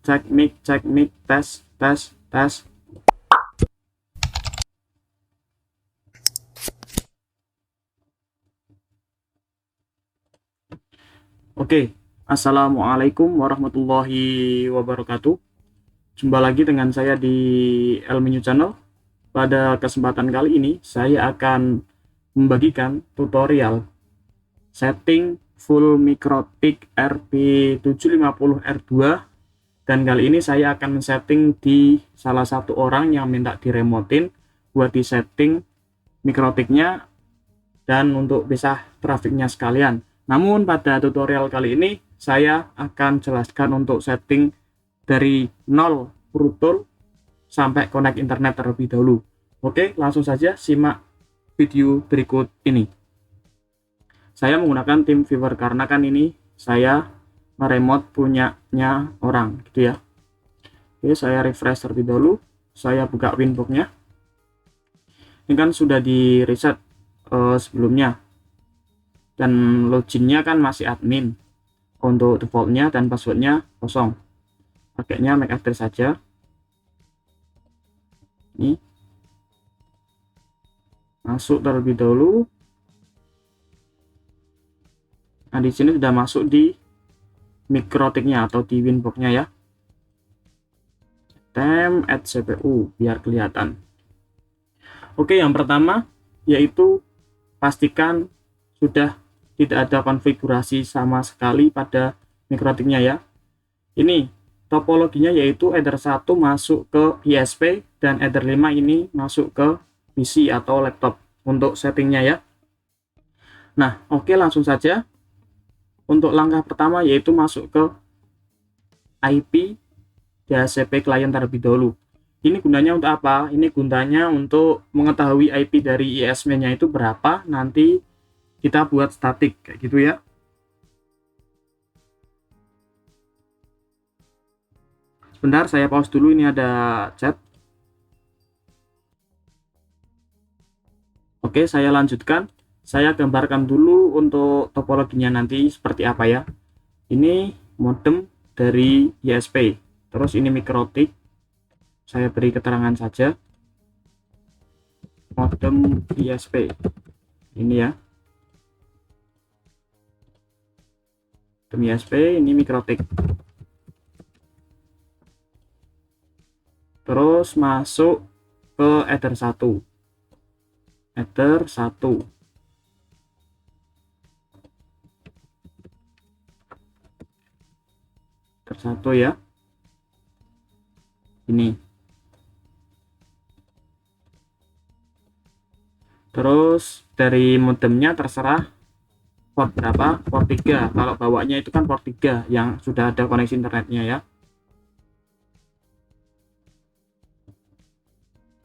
cek mic, tes, tes, tes. Oke, Assalamualaikum warahmatullahi wabarakatuh. Jumpa lagi dengan saya di Elminyu Channel. Pada kesempatan kali ini, saya akan membagikan tutorial setting full Mikrotik RP750R2, dan kali ini saya akan men-setting di salah satu orang yang minta diremotin buat di-setting Mikrotiknya dan untuk bisa trafiknya sekalian. Namun pada tutorial kali ini saya akan jelaskan untuk setting dari nol brutal sampai connect internet terlebih dahulu. Oke, langsung saja simak video berikut ini. Saya menggunakan TeamViewer karena kan ini saya meremote punyanya orang gitu ya. Oke, saya refresh terlebih dahulu. Saya buka Winbox-nya. Ini kan sudah di reset sebelumnya, dan loginnya kan masih admin. Untuk defaultnya dan passwordnya kosong, pakainya make address saja. Ini masuk terlebih dahulu. Nah, di sini sudah masuk di Mikrotiknya atau di Winbox-nya ya. Tem add CPU biar kelihatan. Oke, yang pertama yaitu pastikan sudah tidak ada konfigurasi sama sekali pada Mikrotiknya ya. Ini topologinya yaitu Ether 1 masuk ke ISP dan Ether 5 ini masuk ke PC atau laptop untuk settingnya ya. Nah, oke, langsung saja. Untuk langkah pertama yaitu masuk ke IP DHCP client terlebih dahulu. Ini gunanya untuk apa? Ini gunanya untuk mengetahui IP dari ISP-nya itu berapa, nanti kita buat statik kayak gitu ya. Sebentar, saya pause dulu, ini ada chat. Oke, saya lanjutkan. Saya gambarkan dulu untuk topologinya nanti seperti apa ya. Ini modem dari ISP, terus ini Mikrotik. Saya beri keterangan saja. Modem ISP. Ini ya. Modem ISP, ini Mikrotik. Terus masuk ke Ether 1. Ether 1. Satu ya, ini. Terus dari modemnya terserah port berapa, port 3. Kalau bawanya itu kan port 3 yang sudah ada koneksi internetnya ya.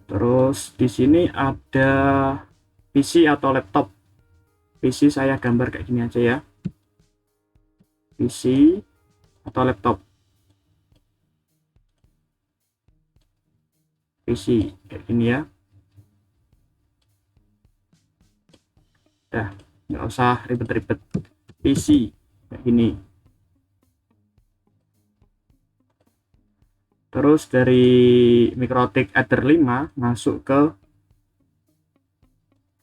Terus di sini ada PC atau laptop. PC saya gambar kayak gini aja ya. PC atau laptop. PC kayak gini ya. Dah, nggak usah ribet-ribet. PC kayak gini. Terus dari Mikrotik Ether 5 masuk ke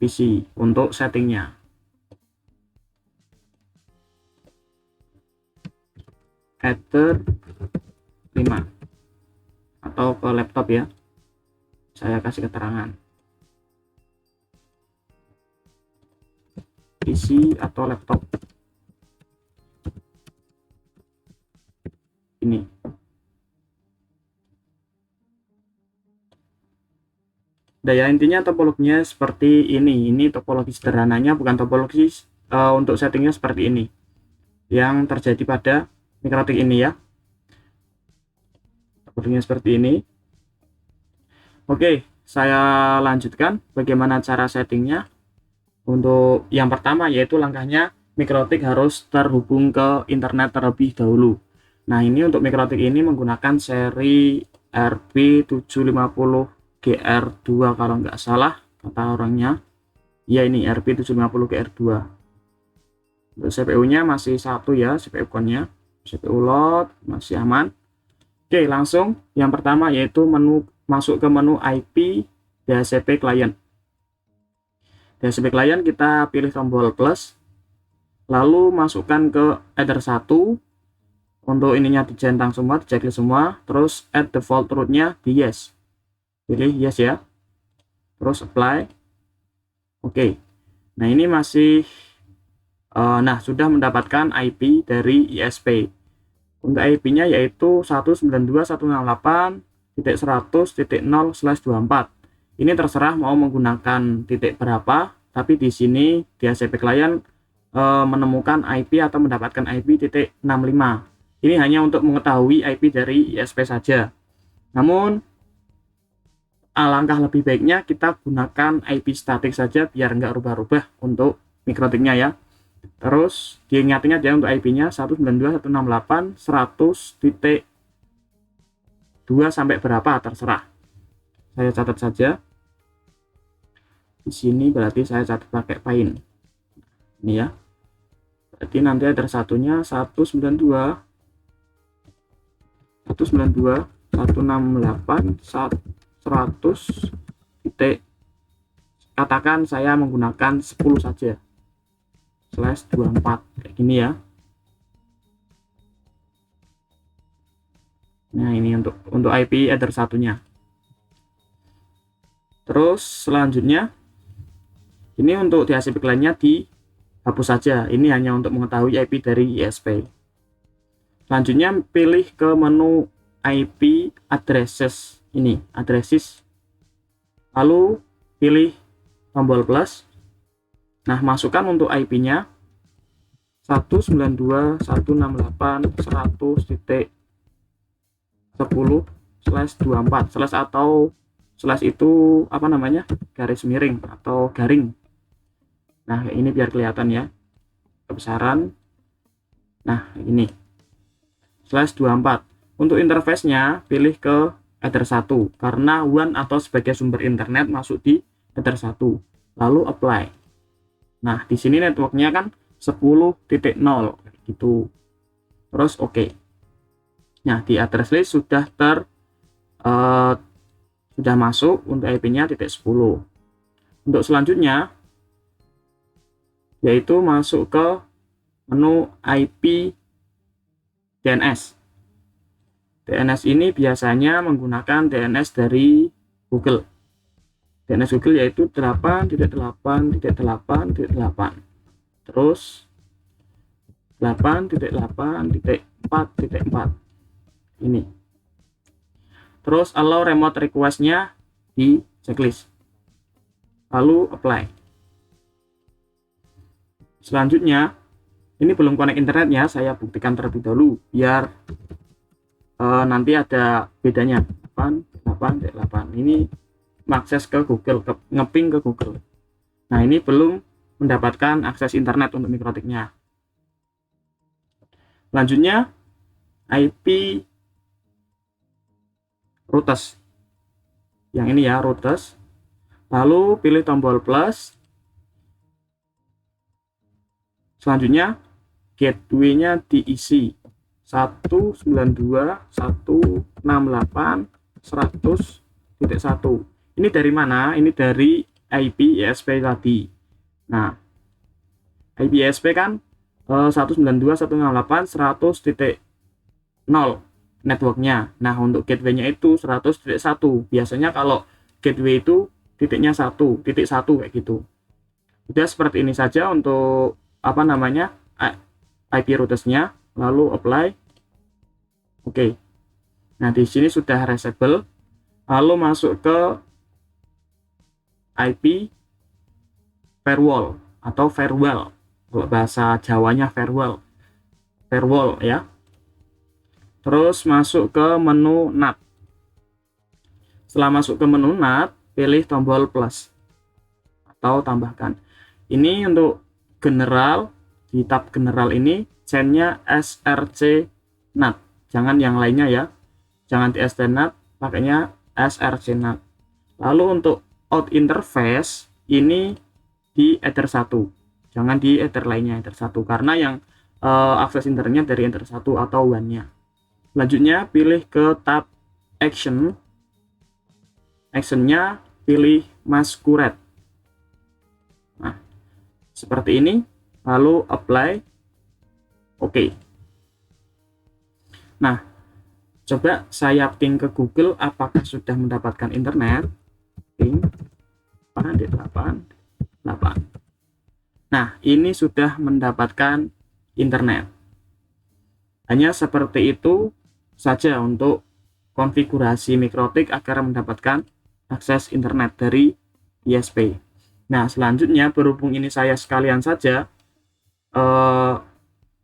PC untuk settingnya. Ether 5 atau ke laptop ya, saya kasih keterangan PC atau laptop. Ini daya intinya topologinya seperti ini topologi sederhananya, bukan topologi untuk settingnya seperti ini yang terjadi pada Mikrotik ini ya. Topologinya seperti ini. Oke, saya lanjutkan bagaimana cara settingnya. Untuk yang pertama yaitu langkahnya Mikrotik harus terhubung ke internet terlebih dahulu. Nah, ini untuk Mikrotik ini menggunakan seri RP750GR2 kalau nggak salah kata orangnya. Ya, ini RP750GR2. Untuk CPU nya masih satu ya, CPU connya. CPU load masih aman. Oke, langsung yang pertama yaitu masuk ke menu IP DHCP client. DHCP client kita pilih tombol plus, lalu masukkan ke header 1. Untuk ininya dicentang semua, diceklik semua, terus add default root-nya di yes. Pilih yes ya. Terus apply. Oke. Nah, ini masih sudah mendapatkan IP dari ISP. Untuk IP-nya yaitu 192.168.100.0/24. Ini terserah mau menggunakan titik berapa, tapi di sini DHCP client menemukan IP atau mendapatkan IP titik 65. Ini hanya untuk mengetahui IP dari ISP saja. Namun alangkah lebih baiknya kita gunakan IP statik saja biar nggak rubah-rubah untuk mikrotiknya ya. Terus diingat-ingat ya untuk IP-nya 192.168.100.2 sampai berapa terserah. Saya catat saja. Di sini berarti saya catat pakai paint. Ini ya. Berarti nanti ada satunya 192.168.100 titik. Katakan saya menggunakan 10 saja. /24 kayak gini ya. Nah, ini untuk IP header satunya. Terus selanjutnya ini untuk DHCP client-nya dihapus saja. Ini hanya untuk mengetahui IP dari ISP. Selanjutnya pilih ke menu IP addresses ini, addresses. Lalu pilih tombol plus. Nah, masukkan untuk IP-nya 192.168.100.10/24. Slash atau slash itu apa namanya? Garis miring atau garing. Nah, ini biar kelihatan ya. Kebesaran. Nah, ini. /24. Untuk interface-nya pilih ke header 1 karena WAN atau sebagai sumber internet masuk di header 1. Lalu apply. Nah, di sini networknya kan 10.0 gitu. Terus oke. Nah, di address list sudah sudah masuk untuk IP-nya .10. Untuk selanjutnya yaitu masuk ke menu IP DNS. DNS ini biasanya menggunakan DNS dari Google. DNS Google yaitu 8.8.8.8. Terus 8.8.4.4. Ini. Terus allow remote request-nya di checklist. Lalu apply. Selanjutnya, ini belum connect internetnya, saya buktikan terlebih dahulu biar nanti ada bedanya. 8.8.8. Ini mengakses ke Google, ngeping ke Google. Nah, ini belum mendapatkan akses internet untuk mikrotiknya. Selanjutnya IP routes. Yang ini ya, routes. Lalu pilih tombol plus. Selanjutnya gateway-nya diisi 192.168.100.1. Ini dari mana? Ini dari IP ISP tadi. Nah, IP ISP kan 192.168.100.0 networknya. Nah, untuk gateway-nya itu 100.1. Biasanya kalau gateway itu titiknya 1.1 kayak gitu. Udah seperti ini saja untuk apa namanya? IP routers-nya. Lalu apply. Oke. Nah, di sini sudah reachable. Lalu masuk ke IP firewall atau firewall. Kalau bahasa Jawanya firewall ya. Terus masuk ke menu NAT. Setelah masuk ke menu NAT, pilih tombol plus atau tambahkan. Ini untuk general, di tab general ini chain-nya SRC NAT. Jangan yang lainnya ya. Jangan di ST NAT, pakainya SRC NAT. Lalu untuk out interface ini di header 1. Jangan di header lainnya, header 1 karena yang akses internetnya dari header 1 atau WAN-nya. Selanjutnya pilih ke tab action. Actionnya pilih masquerade. Nah, seperti ini. Lalu apply. Oke. Nah, coba saya ping ke Google apakah sudah mendapatkan internet. Ping 8.8. Nah, ini sudah mendapatkan internet. Hanya seperti itu saja untuk konfigurasi mikrotik agar mendapatkan akses internet dari ISP. Nah, selanjutnya berhubung ini saya sekalian saja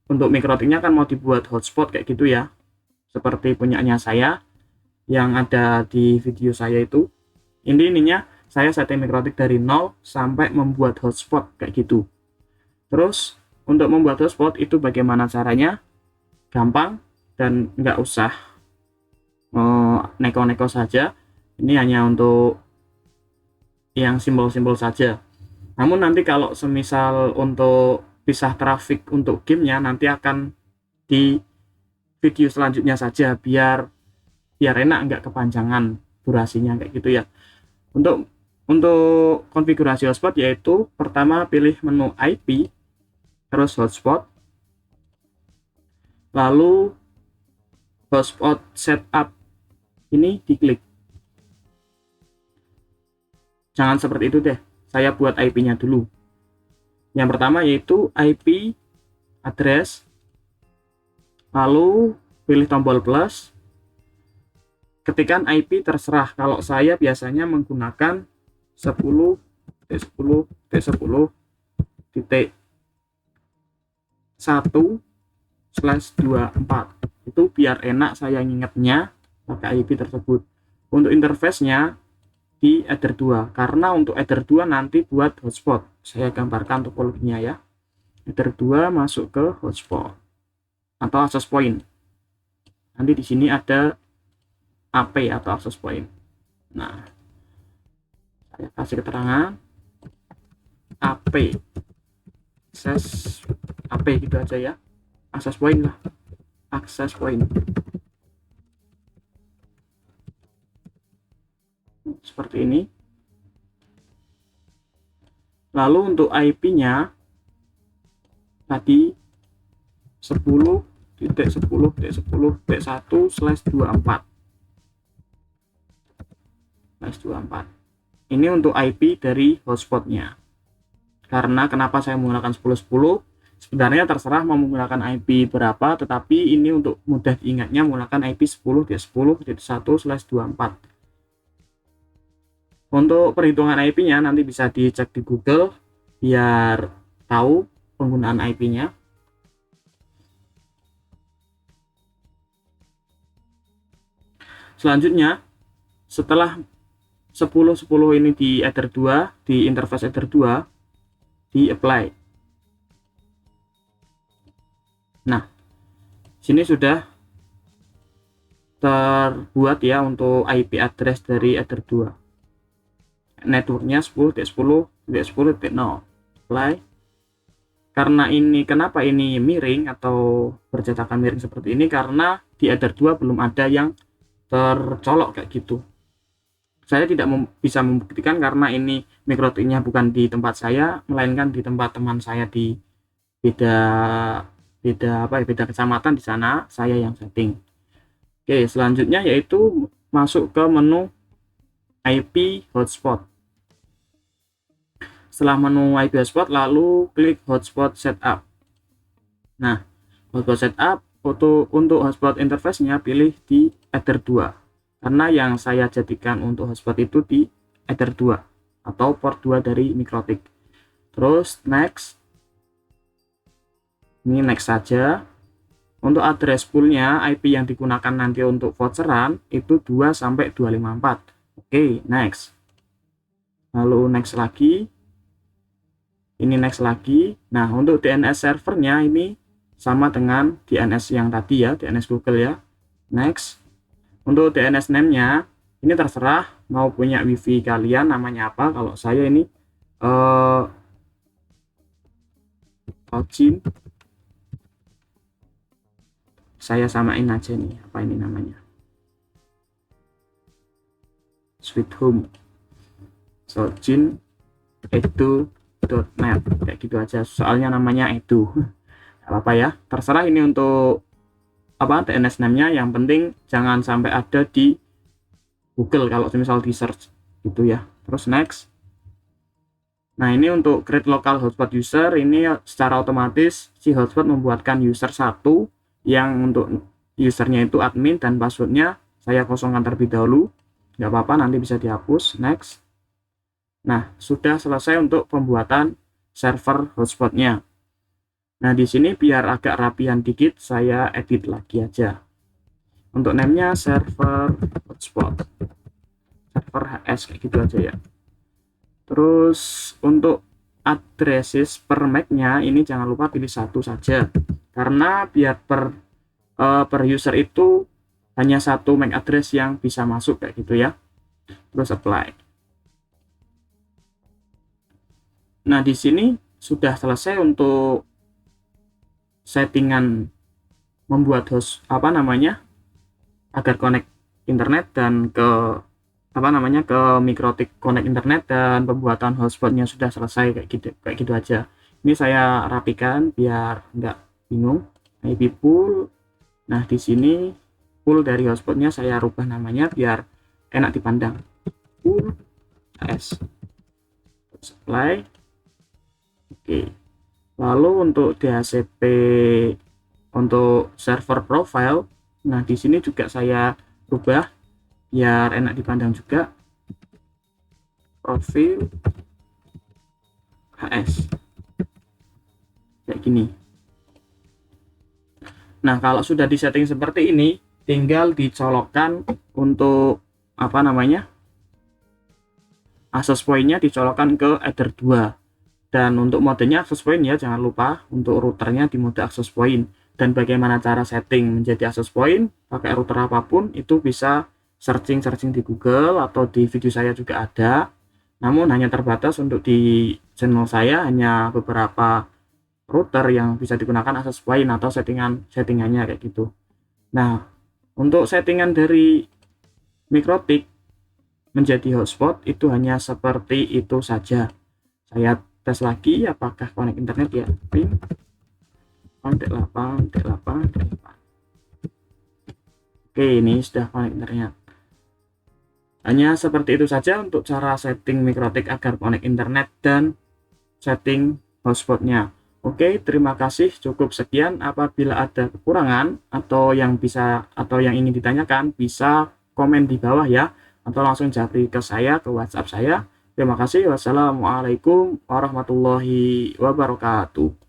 untuk mikrotiknya kan mau dibuat hotspot kayak gitu ya, seperti punyanya saya yang ada di video saya itu. Ininya saya setting mikrotik dari 0 sampai membuat hotspot kayak gitu. Terus untuk membuat hotspot itu bagaimana caranya? Gampang dan nggak usah neko-neko saja. Ini hanya untuk yang simbol-simbol saja. Namun nanti kalau semisal untuk pisah traffic untuk gamenya nanti akan di video selanjutnya saja biar enak, nggak kepanjangan durasinya kayak gitu ya. Untuk konfigurasi hotspot yaitu pertama pilih menu IP, terus hotspot, lalu hotspot setup ini diklik. Jangan seperti itu deh, saya buat IP-nya dulu. Yang pertama yaitu IP address, lalu pilih tombol plus, ketikkan IP terserah. Kalau saya biasanya menggunakan 10.10.1/24. Itu biar enak saya ngingetnya pakai IP tersebut. Untuk interface-nya di Ether 2, karena untuk Ether 2 nanti buat hotspot. Saya gambarkan topologinya ya. Ether 2 masuk ke hotspot atau access point. Nanti di sini ada AP atau access point. Nah, saya kasih keterangan AP, access AP gitu aja ya. Access point lah, access point. Seperti ini. Lalu untuk IP-nya tadi 10.10.1/24. Ini untuk IP dari hotspotnya. Karena kenapa saya menggunakan 10.10? Sebenarnya terserah mau menggunakan IP berapa, tetapi ini untuk mudah diingatnya menggunakan IP 10.10.1/24. Untuk perhitungan IP-nya nanti bisa dicek di Google biar tahu penggunaan IP-nya. Selanjutnya, setelah 10.10 ini di Ether 2, di interface Ether 2, di apply. Nah, sini sudah terbuat ya untuk IP address dari Ether 2. Networknya 10.10.10.0. Apply. Karena ini, kenapa ini miring atau bercetakan miring seperti ini? Karena di Ether 2 belum ada yang tercolok kayak gitu. Saya tidak bisa membuktikan karena ini mikrotiknya bukan di tempat saya, melainkan di tempat teman saya di beda kecamatan. Di sana saya yang setting. Oke, selanjutnya yaitu masuk ke menu IP hotspot. Setelah menu IP hotspot, lalu klik hotspot setup. Nah, hotspot setup untuk hotspot interface-nya pilih di Ether 2. Karena yang saya jadikan untuk hotspot itu di Ether 2 atau port 2 dari mikrotik. Terus next. Ini next saja. Untuk address poolnya IP yang digunakan nanti untuk voucheran itu 2/254. Oke, next. Lalu next lagi. Ini next lagi. Nah, untuk DNS servernya ini sama dengan DNS yang tadi ya, DNS Google ya. Next. Untuk DNS name-nya ini terserah mau punya wifi kalian namanya apa. Kalau saya ini login saya samain aja nih, apa ini namanya, Sweet Home, Sojin edu.net, kayak gitu aja, soalnya namanya edu. Apa ya, terserah ini untuk apa DNS name-nya, yang penting jangan sampai ada di Google kalau misal di search gitu ya. Terus next. Nah, ini untuk create local hotspot user, ini secara otomatis si hotspot membuatkan user satu yang untuk usernya itu admin dan passwordnya saya kosongkan terlebih dahulu. Nggak apa-apa, nanti bisa dihapus. Next. Nah, sudah selesai untuk pembuatan server hotspotnya. Nah, di sini biar agak rapian dikit, saya edit lagi aja. Untuk name-nya server hotspot, server HS, kayak gitu aja ya. Terus untuk addresses per MAC-nya ini jangan lupa pilih satu saja, karena biar per user itu hanya satu MAC address yang bisa masuk, kayak gitu ya. Terus apply. Nah, di sini sudah selesai untuk settingan membuat host apa namanya agar connect internet dan ke apa namanya ke Mikrotik connect internet, dan pembuatan hotspotnya sudah selesai, kayak gitu aja. Ini saya rapikan biar nggak bingung. IP pool. Nah, di sini pool dari hotspotnya saya rubah namanya biar enak dipandang, pool AS supply. Oke, lalu untuk DHCP untuk server profile, nah di sini juga saya rubah biar enak dipandang juga, profil HS, kayak gini. Nah, kalau sudah disetting seperti ini, tinggal dicolokkan untuk apa namanya access point-nya, dicolokkan ke Ether 2. Dan untuk modenya access point ya, jangan lupa untuk routernya di mode access point. Dan bagaimana cara setting menjadi access point pakai router apapun itu bisa searching di Google atau di video saya juga ada. Namun hanya terbatas untuk di channel saya, hanya beberapa router yang bisa digunakan access point atau settingannya kayak gitu. Nah, untuk settingan dari Mikrotik menjadi hotspot itu hanya seperti itu saja. Saya tes lagi apakah connect internet ya. Ping 8.8. Oke, ini sudah connect internet. Hanya seperti itu saja untuk cara setting Mikrotik agar connect internet dan setting hotspotnya. Oke, terima kasih, cukup sekian. Apabila ada kekurangan atau yang ingin ditanyakan, bisa komen di bawah ya, atau langsung japri ke saya, ke WhatsApp saya. Terima kasih. Wassalamualaikum warahmatullahi wabarakatuh.